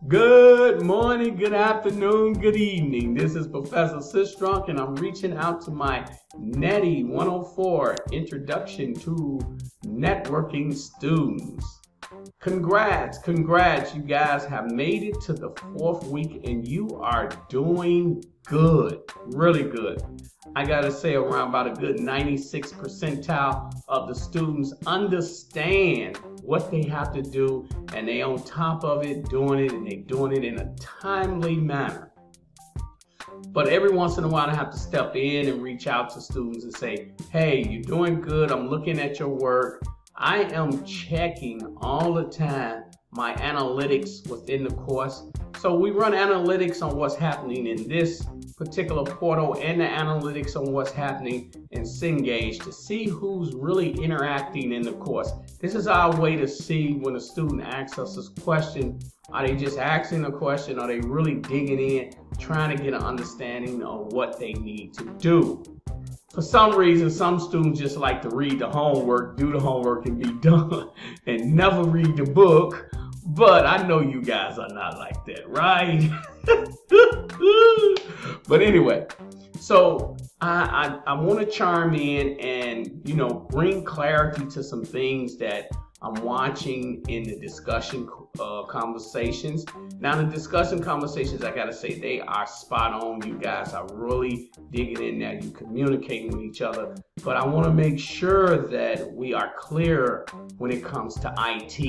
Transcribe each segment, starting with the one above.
Good morning, good afternoon, good evening. This is Professor Sistrunk, and I'm reaching out to my NETI 104 Introduction to Networking students. Congrats, you guys have made it to the 4th week and you are doing good, really good. I gotta say around about a good 96 percentile of the students understand what they have to do and they on top of it doing it, and they doing it in a timely manner. But every once in a while I have to step in and reach out to students and say, hey, you're doing good, I'm looking at your work. I am checking all the time my analytics within the course. So we run analytics on what's happening in this particular portal and the analytics on what's happening in Cengage to see who's really interacting in the course. This is our way to see when a student asks us this question, are they just asking a question? Are they really digging in, trying to get an understanding of what they need to do? For some reason, some students just like to read the homework, do the homework and be done and never read the book. But I know you guys are not like that, right? But anyway, so I want to chime in and, bring clarity to some things that I'm watching in the discussion conversations. Now, the discussion conversations, I gotta say, they are spot on. You guys are really digging in there. You communicating with each other. But I want to make sure that we are clear when it comes to IT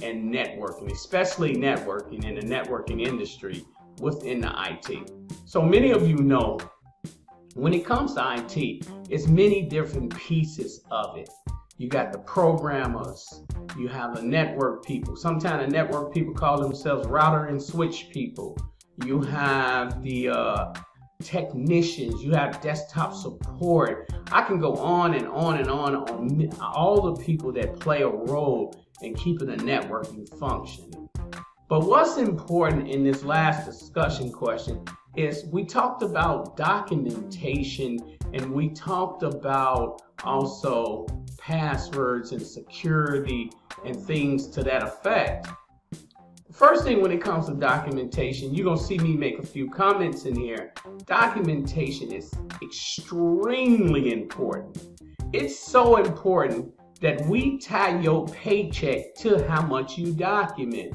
and networking, especially networking in the networking industry within the IT. So many of you know, when it comes to IT, it's many different pieces of it. You got the programmers, you have the network people. Sometimes the network people call themselves router and switch people. You have the technicians, you have desktop support. I can go on and on and on all the people that play a role in keeping the networking functioning. But what's important in this last discussion question is we talked about documentation and we talked about also passwords and security and things to that effect. The first thing when it comes to documentation, you're going to see me make a few comments in here. Documentation is extremely important. It's so important that we tie your paycheck to how much you document.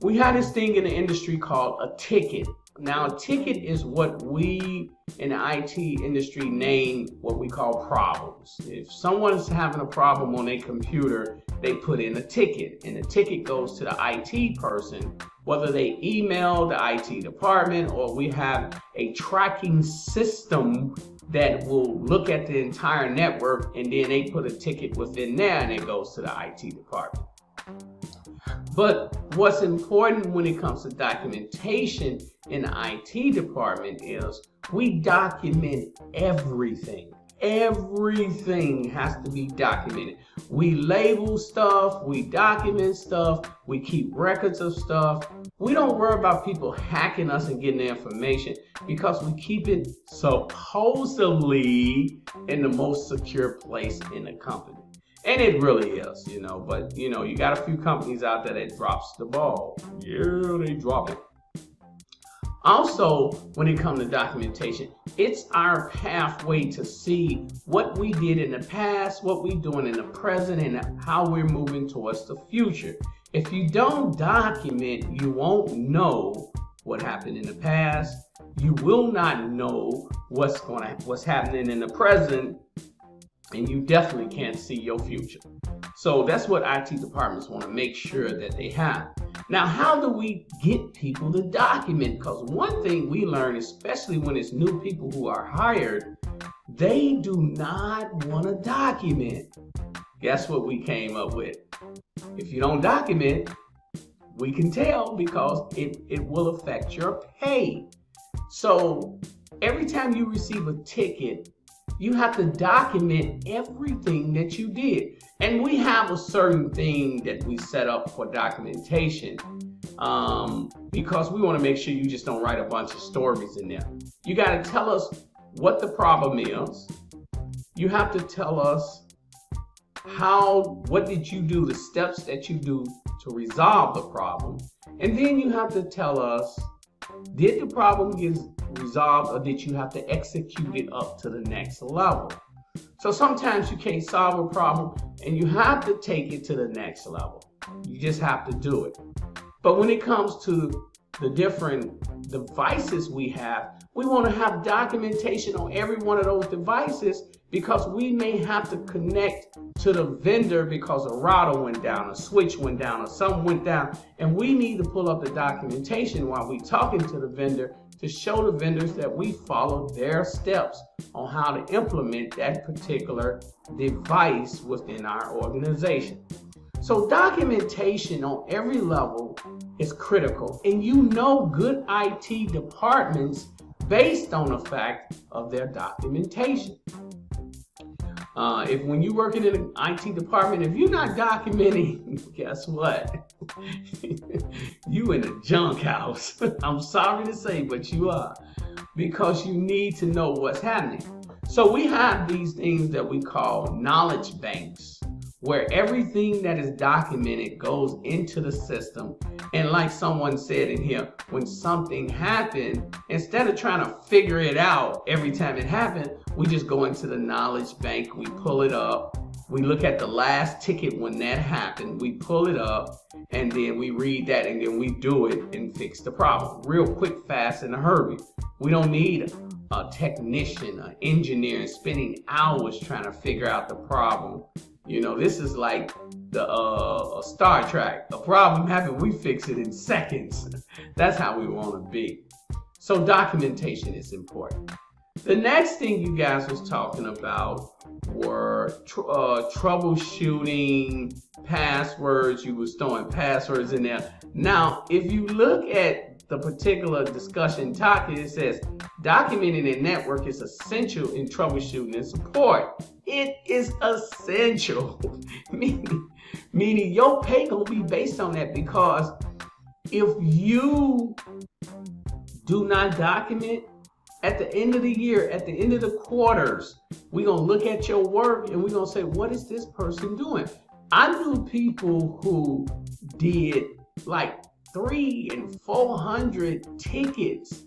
We have this thing in the industry called a ticket. Now, a ticket is what we in the IT industry name what we call problems. If someone's having a problem on their computer, they put in a ticket, and the ticket goes to the IT person, whether they email the IT department or we have a tracking system that will look at the entire network, and then they put a ticket within there and it goes to the IT department. But what's important when it comes to documentation in the IT department is we document everything. Everything has to be documented. We label stuff, we document stuff, we keep records of stuff. We don't worry about people hacking us and getting the information because we keep it supposedly in the most secure place in the company. And it really is, but you got a few companies out there that drops the ball. Yeah, they drop it. Also, when it comes to documentation, it's our pathway to see what we did in the past, what we're doing in the present, and how we're moving towards the future. If you don't document, you won't know what happened in the past. You will not know what's happening in the present, and you definitely can't see your future. So that's what IT departments want to make sure that they have. Now, how do we get people to document? Because one thing we learn, especially when it's new people who are hired, they do not want to document. Guess what we came up with? If you don't document, we can tell because it will affect your pay. So every time you receive a ticket, you have to document everything that you did. And we have a certain thing that we set up for documentation because we want to make sure you just don't write a bunch of stories in there. You got to tell us what the problem is. You have to tell us what did you do, the steps that you do to resolve the problem. And then you have to tell us, did the problem get resolved or did you have to execute it up to the next level? So sometimes you can't solve a problem and you have to take it to the next level. You just have to do it. But when it comes to the different devices we want to have documentation on every one of those devices, because we may have to connect to the vendor because a router went down, a switch went down, or something went down, and we need to pull up the documentation while we're talking to the vendor to show the vendors that we followed their steps on how to implement that particular device within our organization. So documentation on every level is critical, and you know good IT departments based on the fact of their documentation. If when you're working in an IT department, if you're not documenting, guess what? You in a junk house. I'm sorry to say, but you are, because you need to know what's happening. So we have these things that we call knowledge banks, where everything that is documented goes into the system. And like someone said in here, when something happened, instead of trying to figure it out every time it happened, we just go into the knowledge bank, we pull it up, we look at the last ticket when that happened, we pull it up, and then we read that, and then we do it and fix the problem. Real quick, fast, in a hurry. We don't need a technician, an engineer spending hours trying to figure out the problem. You know, this is like the Star Trek. A problem happened, we fix it in seconds. That's how we want to be. So documentation is important. The next thing you guys was talking about were troubleshooting passwords. You was throwing passwords in there. Now, if you look at the particular discussion topic, it says documenting a network is essential in troubleshooting and support. It is essential, meaning your pay gonna be based on that, because if you do not document, at the end of the year, at the end of the quarters, we're gonna look at your work and we're gonna say, what is this person doing? I knew people who did like 300 and 400 tickets,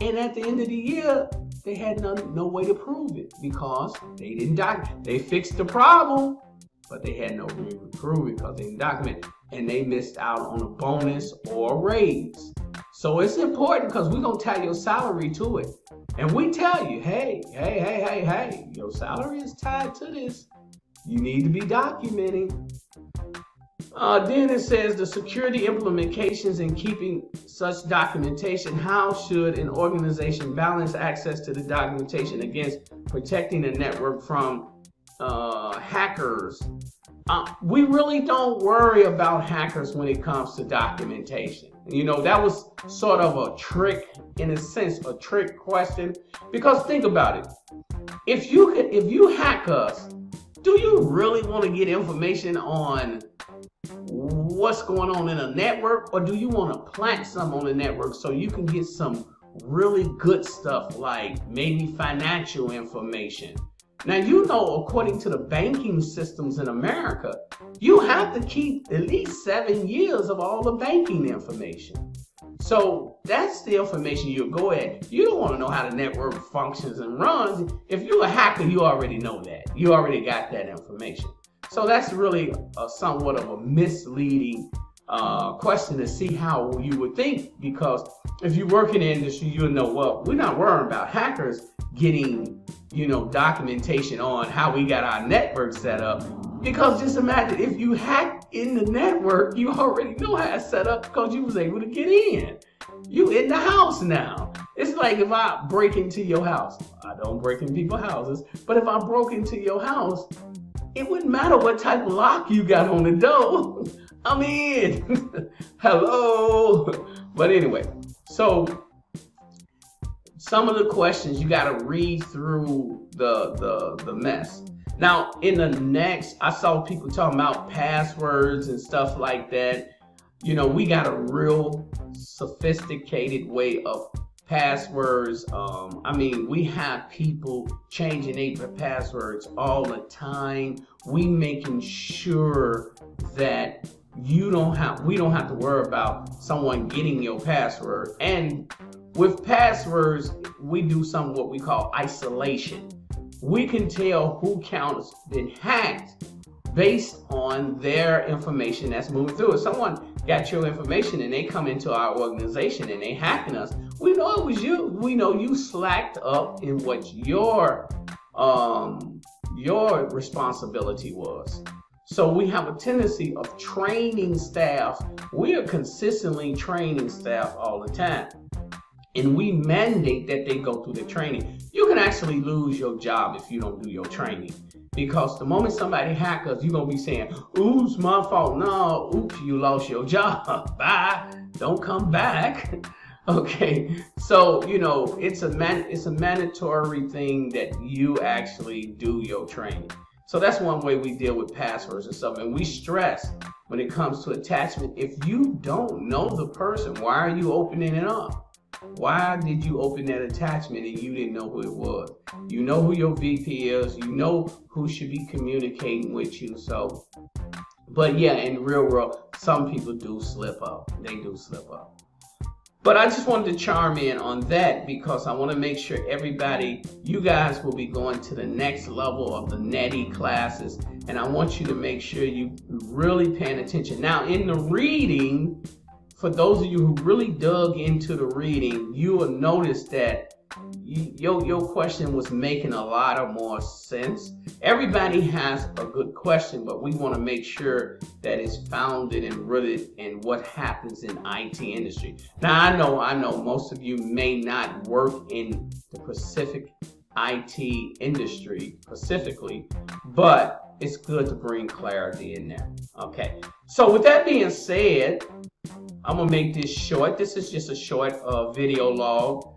and at the end of the year, they had no way to prove it because they didn't document. They fixed the problem, but they had no way to prove it because they didn't document, and they missed out on a bonus or a raise. So it's important because we're going to tie your salary to it. And we tell you, hey, your salary is tied to this. You need to be documenting. Then it says the security implications in keeping such documentation. How should an organization balance access to the documentation against protecting the network from hackers? We really don't worry about hackers when it comes to documentation. You know, that was sort of a trick, in a sense, a trick question. Because think about it. If you hack us, do you really want to get information on what's going on in a network, or do you want to plant some on the network so you can get some really good stuff like maybe financial information? Now, you know, according to the banking systems in America, you have to keep at least 7 years of all the banking information. So that's the information you'll go at. You don't want to know how the network functions and runs. If you're a hacker, you already know that. You already got that information. So that's really somewhat of a misleading question to see how you would think, because if you work in the industry, you'll know, well, we're not worrying about hackers getting, you know, documentation on how we got our network set up. Because just imagine, if you hack in the network, you already know how it's set up because you was able to get in. You in the house now. It's like if I break into your house. I don't break in people's houses, but if I broke into your house, it wouldn't matter what type of lock you got on the door. I'm in. Hello. But anyway, so some of the questions you got to read through the mess. Now, in the next, I saw people talking about passwords and stuff like that. You know, we got a real sophisticated way of passwords. I mean, we have people changing their passwords all the time. We making sure that we don't have to worry about someone getting your password. And with passwords, we do what we call isolation. We can tell who account's been hacked based on their information that's moving through. If someone got your information and they come into our organization and they hacking us, we know it was you. We know you slacked up in what your responsibility was. So we have a tendency of training staff. We are consistently training staff all the time. And we mandate that they go through the training. You can actually lose your job if you don't do your training. Because the moment somebody hacks us, you're going to be saying, oops, my fault. No, oops, you lost your job. Bye. Don't come back. Okay. So, you know, it's a mandatory thing that you actually do your training. So that's one way we deal with passwords and stuff. And we stress when it comes to attachment, if you don't know the person, why are you opening it up? Why did you open that attachment and you didn't know who it was? You know who your VP is. You know who should be communicating with you. So, but yeah, in the real world, some people do slip up. They do slip up. But I just wanted to chime in on that because I want to make sure you guys will be going to the next level of the NETI classes. And I want you to make sure you really paying attention. Now, in the reading, for those of you who really dug into the reading, you will notice that your question was making a lot of more sense. Everybody has a good question, but we want to make sure that it's founded and rooted in what happens in IT industry. Now, I know most of you may not work in the Pacific IT industry specifically, but it's good to bring clarity in there. Okay, so with that being said, I'm gonna make this short. This is just a short video log.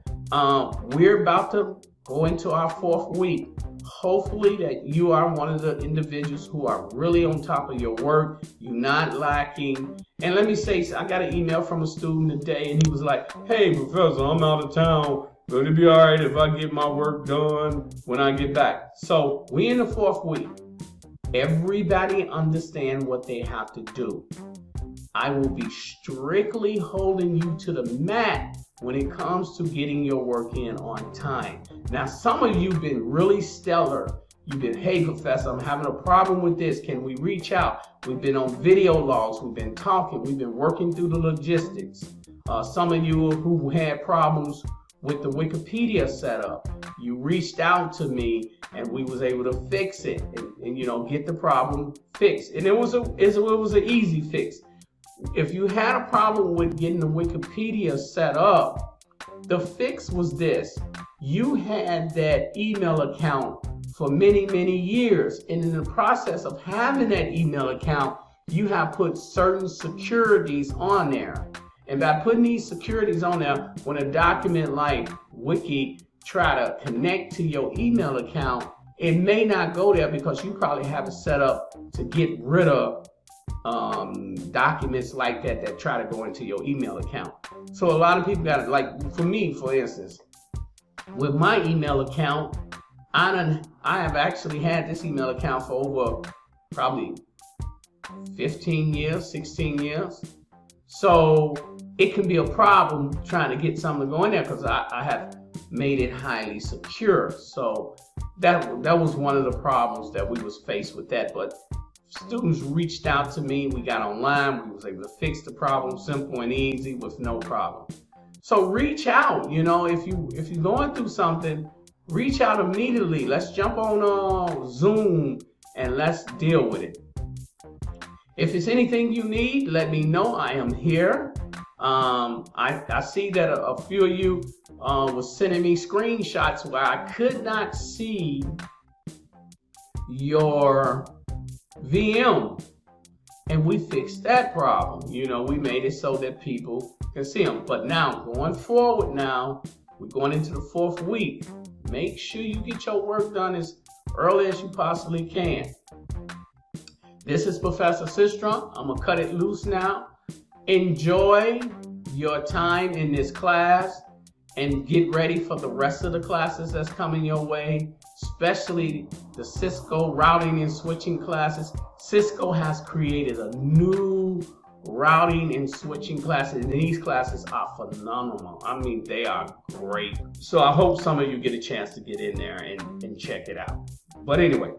We're about to go into our 4th week. Hopefully that you are one of the individuals who are really on top of your work. You're not lacking. And let me say, I got an email from a student today and he was like, hey, Professor, I'm out of town. Will it be all right if I get my work done when I get back? So we in the 4th week. Everybody understand what they have to do. I will be strictly holding you to the mat when it comes to getting your work in on time. Now, some of you have been really stellar. You've been, hey, Professor, I'm having a problem with this. Can we reach out? We've been on video logs. We've been talking. We've been working through the logistics. Some of you who had problems with the Wikipedia setup, you reached out to me and we was able to fix it and you know, get the problem fixed. And it was an easy fix. If you had a problem with getting the Wikipedia set up, the fix was this. You had that email account for many, many years. And in the process of having that email account, you have put certain securities on there. And by putting these securities on there, when a document like Wiki try to connect to your email account, it may not go there because you probably have it set up to get rid of documents like that try to go into your email account. So a lot of people got it. Like for me, for instance, with my email account, I have actually had this email account for over probably 15 years, 16 years. So it can be a problem trying to get something to go in there because I have made it highly secure. So that was one of the problems that we was faced with that. But students reached out to me. We got online. We was able to fix the problem, simple and easy with no problem. So reach out. You know, if you're going through something, reach out immediately. Let's jump on Zoom and let's deal with it. If it's anything you need, let me know. I am here. I see that a few of you was sending me screenshots where I could not see your VM, and we fixed that problem. You know, we made it so that people can see them. But now, going forward now, we're going into the 4th week. Make sure you get your work done as early as you possibly can. This is Professor Sistrunk. I'm gonna cut it loose now. Enjoy your time in this class, and get ready for the rest of the classes that's coming your way, especially the Cisco routing and switching classes. Cisco has created a new routing and switching classes, and these classes are phenomenal. I mean, they are great. So I hope some of you get a chance to get in there and check it out. But anyway,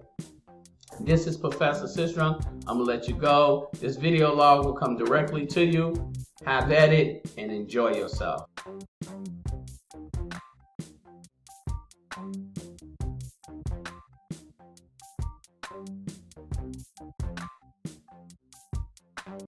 this is Professor Sistrunk. I'm gonna let you go. This video log will come directly to you. Have at it and enjoy yourself.